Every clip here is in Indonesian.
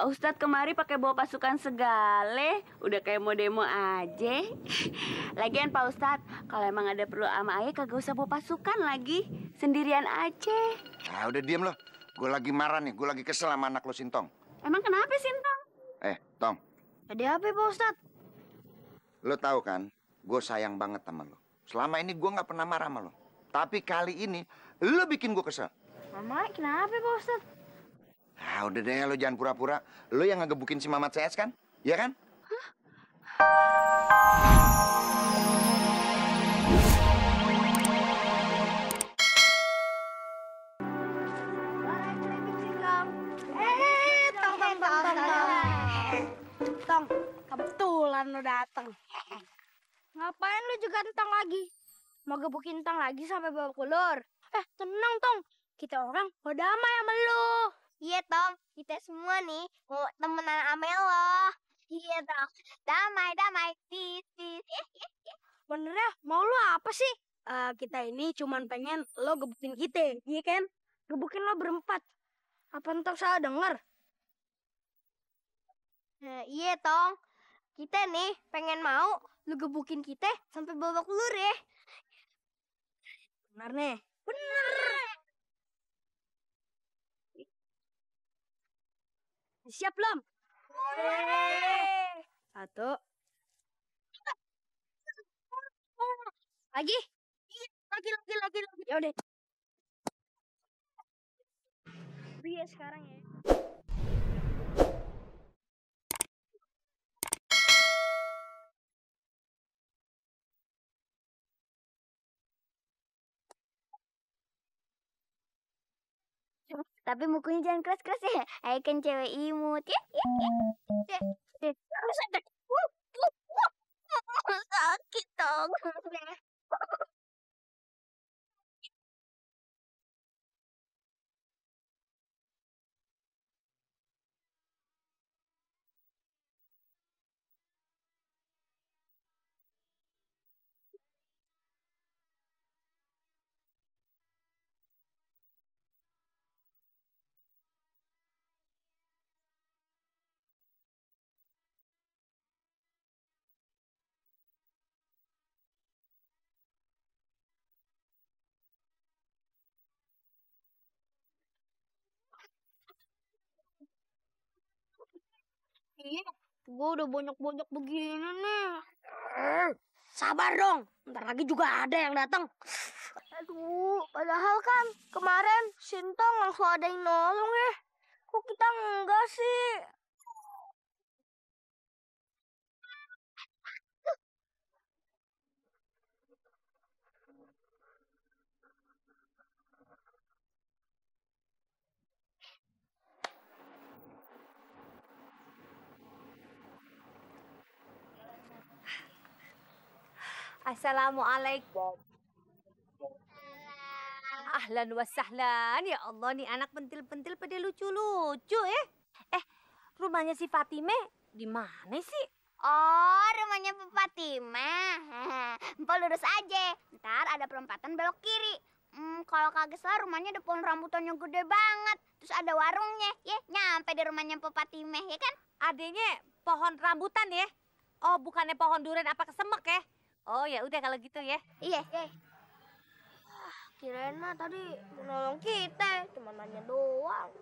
Pak Ustadz kemari pakai bawa pasukan segale, udah kayak mau demo aja. Lagian Pak Ustadz, kalau emang ada perlu sama ayah kagak usah bawa pasukan lagi, sendirian aja. Ah, udah diem lo. Gue lagi marah nih, gue lagi kesel sama anak lo Sintong. Emang kenapa Sintong? Tong. Ada apa Pak Ustadz? Lo tahu kan, gue sayang banget sama lo. Selama ini gue nggak pernah marah sama lo. Tapi kali ini, lo bikin gue kesel. Mama, kenapa Pak Ustadz? Ah, udah deh, lo jangan pura-pura. Lo yang ngegebukin si Mamat CS kan? Iya kan? Tong, kebetulan lo dateng. Ngapain lu juga Tong lagi? Mau gebukin Tong lagi sampai babak belur? Tenang Tong, kita orang mau damai sama lu. Iya Tong, kita semua nih mau temenan sama lo. Iya Tong, damai. Bener ya, mau lu apa sih? Kita ini cuman pengen lo gebukin kita, iya kan? Gebukin lo berempat. Apa Tong salah denger? Iya Tong, kita nih pengen mau lu gebukin kita sampai babak belur ya. Bener nih. Bener. Siap belum? Satu. Lagi? Lagi. Ya udah. Iya sekarang ya. Tapi mukunya jangan keras-keras ya. Ayo kan cewek imut ya. Sakit Tong. Iya, gue udah banyak-banyak begini nih. Sabar dong, ntar lagi juga ada yang datang. Aduh, padahal kan kemarin Sintong langsung ada yang nolong ya. Kok kita enggak sih? Assalamualaikum. Ahlan wa sahlan. Ya Allah, nih anak pentil-pentil pada lucu-lucu rumahnya si Fatime di mana sih? Oh, rumahnya Fatimah. Empok lurus aja. Ntar ada perempatan belok kiri. Kalau kagak salah rumahnya ada pohon rambutannya gede banget. Terus ada warungnya. Ya, nyampe di rumahnya Fatimah, ya kan? Adanya pohon rambutan ya? Oh, bukannya pohon durian apa kesemek ya? Oh, ya udah kalau gitu ya. Iya. Kirain mah tadi nolong kita, cuma nanya doang.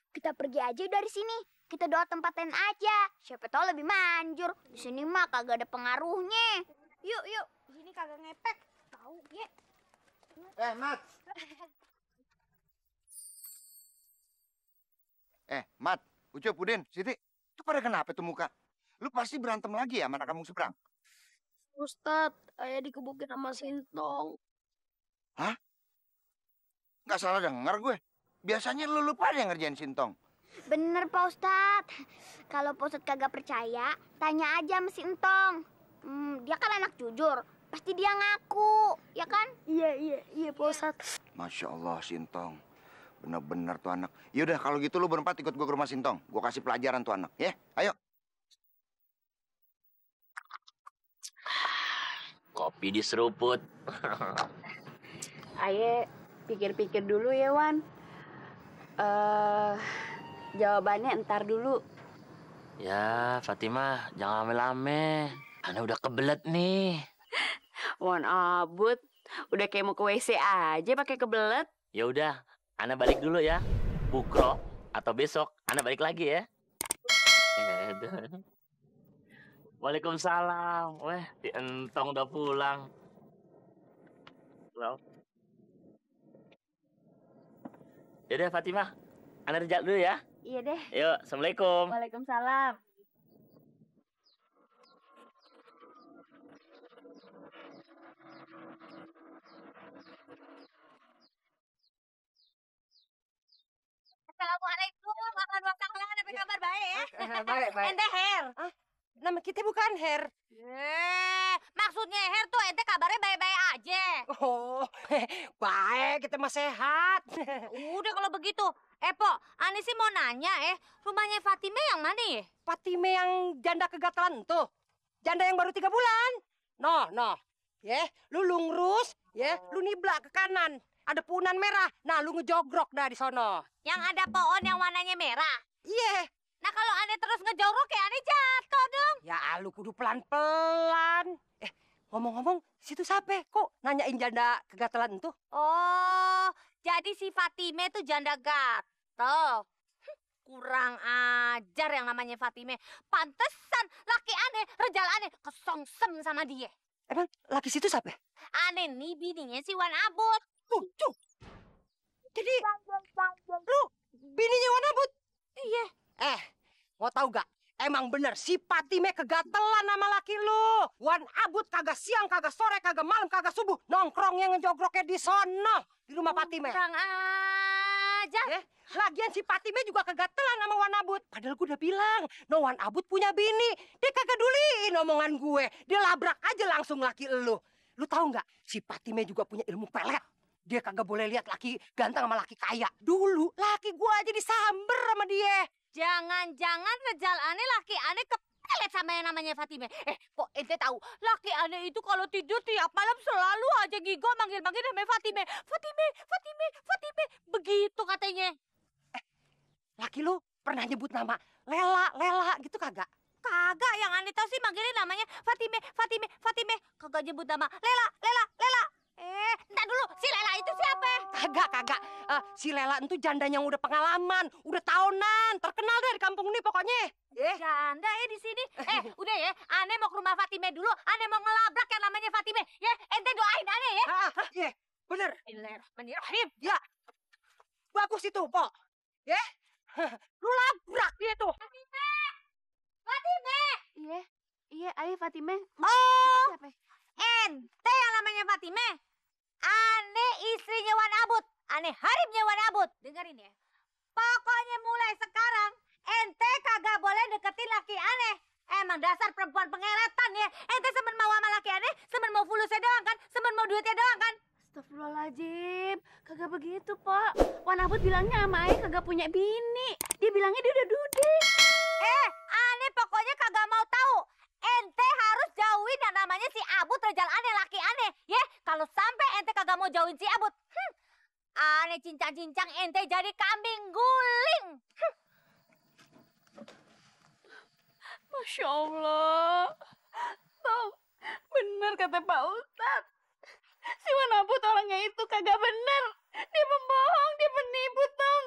Kita pergi aja dari sini. Kita doa tempat lain aja. Siapa tahu lebih manjur. Di sini mah kagak ada pengaruhnya. Yuk. Di sini kagak ngepek. Tahu, ya. Mat. Mat, Ucup, Udin, Siti. Itu pada kenapa tuh muka? Lu pasti berantem lagi ya sama anak kampung seberang? Ustadz, ayah dikebukin sama Sintong. Hah? Nggak salah dengar gue. Biasanya lu pada yang ngerjain Sintong. Bener Pak Ustadz. Kalau Pak Ustadz kagak percaya, tanya aja sama si Entong. Dia kan anak jujur. Pasti dia ngaku, ya kan? Iya Pak Ustadz. Masya Allah, Sintong. Bener-bener tuh anak. Yaudah, kalau gitu lu berempat ikut gue ke rumah Sintong. Gue kasih pelajaran tuh anak, ya? Ayo. Kopi diseruput. Aye pikir-pikir dulu ya Wan. Jawabannya entar dulu. Ya, Fatimah, jangan lame-lame. Ana udah kebelet nih. Wan Abut, udah kayak mau ke WC aja pakai kebelet. Ya udah, Ana balik dulu ya. Bukro atau besok Ana balik lagi ya. Waalaikumsalam. Weh, si Entong udah pulang. Well. Yaudah Fatimah, Ana kerja dulu ya. Iya deh. Yuk, Assalamualaikum. Waalaikumsalam. Assalamualaikum, Ahlan wa sahlan, apa kabar baik ya? Baik, baik. Ente Her. Nama kita bukan Her. Maksudnya Her tuh ente kabarnya baik-baik aja. Oh, baik, kita mah sehat. Udah kalau begitu. Po, Ani sih mau nanya rumahnya Fatime yang mana ya? Fatime yang janda kegatelan tuh. Janda yang baru 3 bulan. No. Ya, lu lurus, ya, lu niblak ke kanan. Ada punan merah. Nah, lu ngejogrok dah di sono. Yang ada pohon yang warnanya merah. Iya. Nah kalau Ani terus ngejogrok ya Ani jatuh dong. Ya, lu kudu pelan-pelan. Ngomong-ngomong, situ siapa? Kok nanyain janda kegatelan tuh? Oh, jadi si Fatime tuh janda gatel. Kurang ajar yang namanya Fatime. Pantesan laki aneh, rejal aneh kesongsem sama dia. Emang laki situ siapa? Aneh nih bininya si Wan Abut. Tuh. Jadi, lu bininya Wan Abut? Iya. Mau tahu gak? Emang bener si Fatime kegatelan sama laki lu. Wan Abut kagak siang, kagak sore, kagak malam, kagak subuh. Nongkrongnya ngejogroknya di sono. Di rumah Fatime. Kurang aja. Lagian si Fatime juga kegatelan sama Wan Abut. Padahal gue udah bilang, no Wan Abut punya bini. Dia kagak duliin omongan gue. Dia labrak aja langsung laki lu. Lu tahu nggak? Si Fatime juga punya ilmu pelet. Dia kagak boleh lihat laki ganteng sama laki kaya. Dulu laki gue aja disamber sama dia. Jangan-jangan rejal aneh laki aneh kepelet sama yang namanya Fatime. Kok ente tahu laki aneh itu kalau tidur tiap malam selalu aja gigo manggil-manggil namanya Fatime. Fatime. Begitu katanya. Laki lu pernah nyebut nama Lela gitu kagak? Kagak, yang aneh tahu sih manggilnya namanya Fatime. Kagak nyebut nama Lela. Entar dulu, si Lela itu siapa? Kagak. Si Lela itu janda yang udah pengalaman, udah tahunan, terkenal deh di kampung ini pokoknya. Janda di sini. Udah ya, aneh mau ke rumah Fatime dulu. Aneh mau ngelabrak yang namanya Fatime. Ya, ente doain aneh ya. Iya, bener. Bismillahirrahmanirrahim. Ya, bagus itu, Pok. Ya, lu labrak dia tuh. Fatime. Iya, ayo Fatime. Oh, Siapa? ente yang namanya Fatime. Aneh istrinya Wan Abut. Aneh haribnya Wan Abut. Dengerin ya. Pokoknya mulai sekarang, ente kagak boleh deketin laki aneh. Emang dasar perempuan pengeretan ya. Ente semen mau sama laki aneh, semen mau fulusnya doang kan, semen mau duitnya doang kan. Astagfirullahaladzim, kagak begitu, Pak. Wan Abut bilangnya sama Ayah kagak punya bini. Dia bilangnya dia udah dude. Aneh pokoknya kagak mau tahu. Ente harus jauhin yang namanya si Abut rejal aneh laki aneh. Ya, kalau sampai ente kagak mau jauhin si Abut. Aneh cincang-cincang ente jadi kambing guling. Masya Allah. Tong, bener kata Pak Ustadz. Si Wan Abut orangnya itu kagak bener. Dia pembohong, dia penipu, Tong.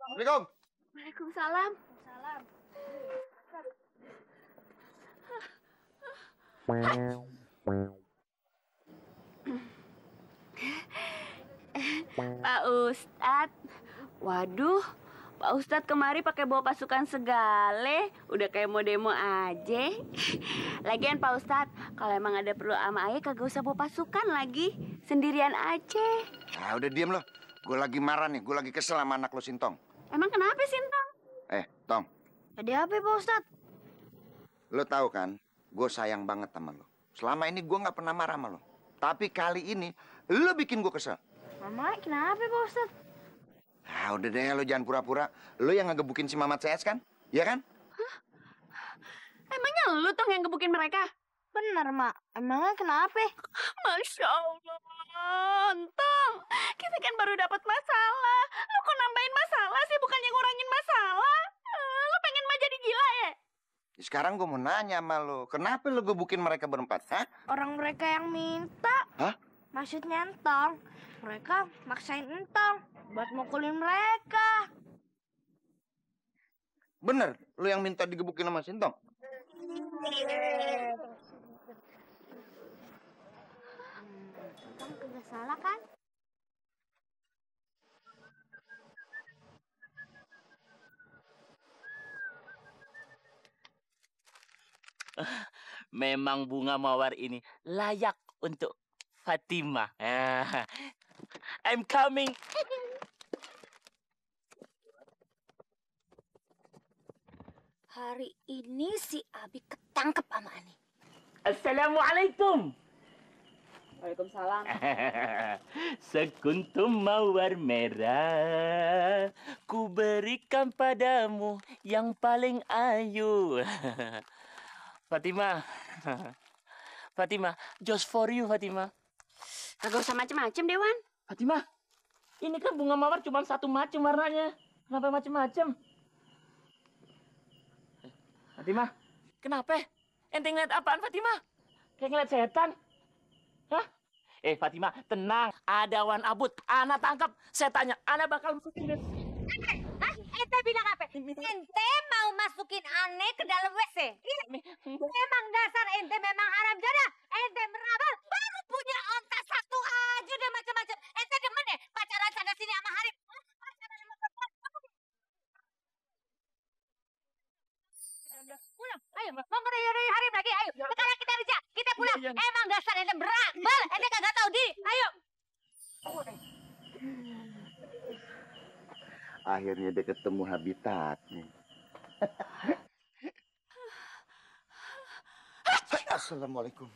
Assalamualaikum. Waalaikumsalam. Pak Ustadz. Waduh, Pak Ustadz kemari pakai bawa pasukan segale. Udah kayak mau demo aja. Lagian Pak Ustadz, kalau emang ada perlu sama Ayah kagak usah bawa pasukan lagi. Sendirian aja. Nah, udah diem lo. Gue lagi marah nih, gue lagi kesel sama anak lo Sintong. Emang kenapa Sintong? Tong, Ada apa Pak Ustadz? lo tahu kan, gue sayang banget sama lo. Selama ini gue nggak pernah marah sama lo. Tapi kali ini, lo bikin gue kesel. Mama, kenapa Pak Ustadz? Ah, udah deh, lo jangan pura-pura. Lo yang ngegebukin si Mamat CS kan? Iya kan? Emangnya lu Tong yang gebukin mereka? Bener, Mak. Emangnya kenapa? Masya Allah, Tong. Kita kan baru dapat masalah. Lu kok nambahin masalah sih, bukannya ngurangin masalah? Lu pengen mah jadi gila ya? Sekarang gue mau nanya sama lo, kenapa lo gebukin mereka berempat? Hah? Orang mereka yang minta. Hah? Maksudnya Entong. Mereka maksain Entong buat mukulin mereka. Bener, lo yang minta digebukin sama Sintong? Entong kagak salah kan? Memang bunga mawar ini layak untuk Fatimah. I'm coming. Hari ini si Abi ketangkep sama Ani. Assalamualaikum. Waalaikumsalam. Sekuntum mawar merah ku berikan padamu yang paling ayu. Fatimah. Fatimah, just for you, Fatimah. Kagak usah macem-macem, Dewan. Fatimah, ini kan bunga mawar cuma satu macam warnanya. Kenapa macem-macem? Fatimah, kenapa? Ente ngeliat apaan, Fatimah? Kayak ngeliat setan? Hah? Fatimah, tenang. Ada wan abut. Ana tangkap setannya. Ana bakal masukin. Ente bilang apa? Ente mau masukin Ane ke dalam WC? Memang dasar ente memang haram jada. Ente merabal. Baru punya ontak satu aja udah macam-macam. Ente demen deh pacaran sana sini sama Harip. Pulang, ayo mau ngeri Harip lagi, ayo. Sekarang kita kerja, kita pulang. Emang dasar ente berabal, ente kagak tahu diri. Ayo. Akhirnya dia ketemu habitatnya. Assalamualaikum.